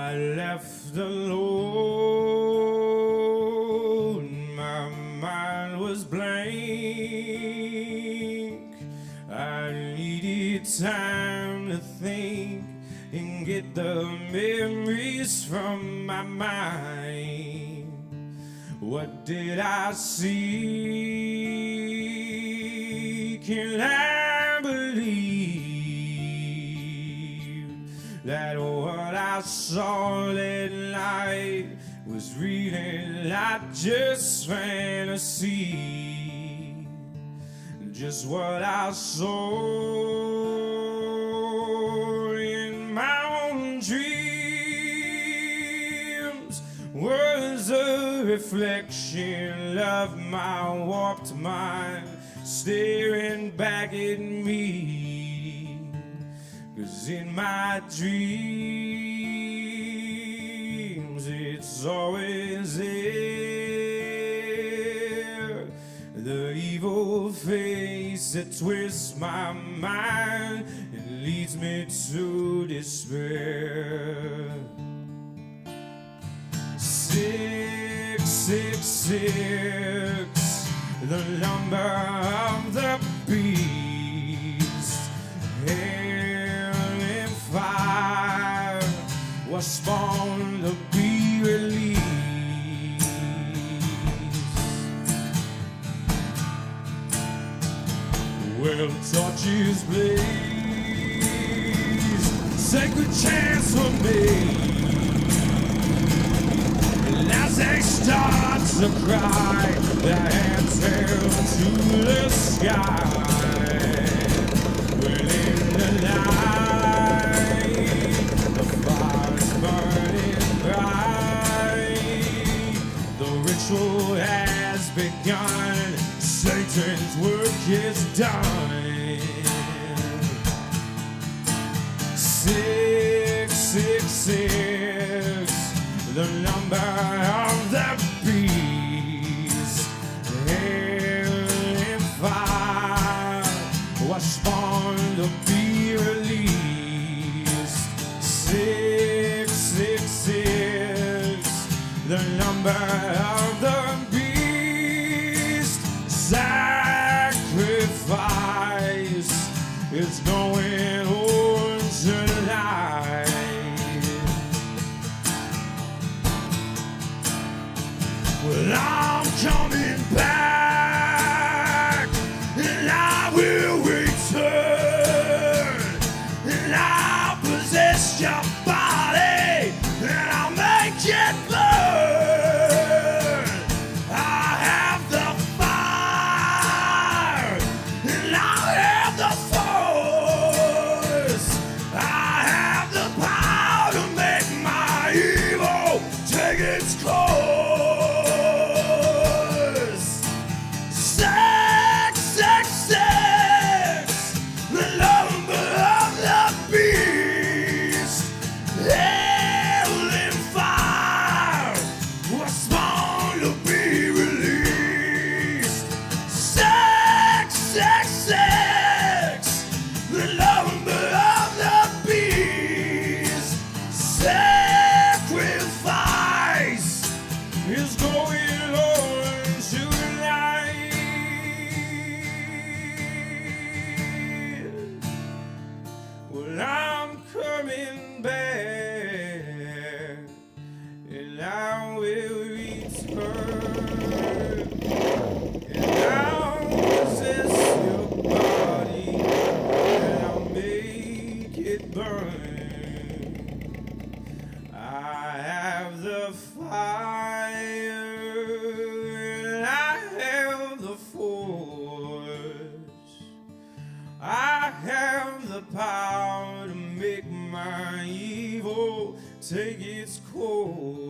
I left alone, my mind was blank. I needed time to think and get the memories from my mind. What did I see? Can I believe that what I saw that night was really not just fantasy? Just what I saw in my own dreams was a reflection of my warped mind staring back at me. 'Cause in my dreams it's always there, the evil face that twists my mind and leads me to despair. 666, the number of the beast. Hell and fire was spawned to be released. Well, torches blaze, sacred chance for me. And as they start to cry, their hands held to the sky. Well, in the night, the fire's burning bright. The ritual has begun, Satan's work is done. 666, the number of the beast. Hell and fire was spawned to be released. 666, the number of the beast. Sacrifice is going on tonight. Well, I'm coming back, and I will return, and I'll possess your body, and I'll make it burn. I have the fire, and I have the force. I have the power to make my evil take its course. 666, the number of the beast. Hell and fire was spawned to be released. 666, the number of the beast. Sacrifice is going on tonight. Well, I'm coming back, and I will return, and I'll possess your body, and I'll make it burn. I have the fire, and I have the force. I have the power to make my evil take its course.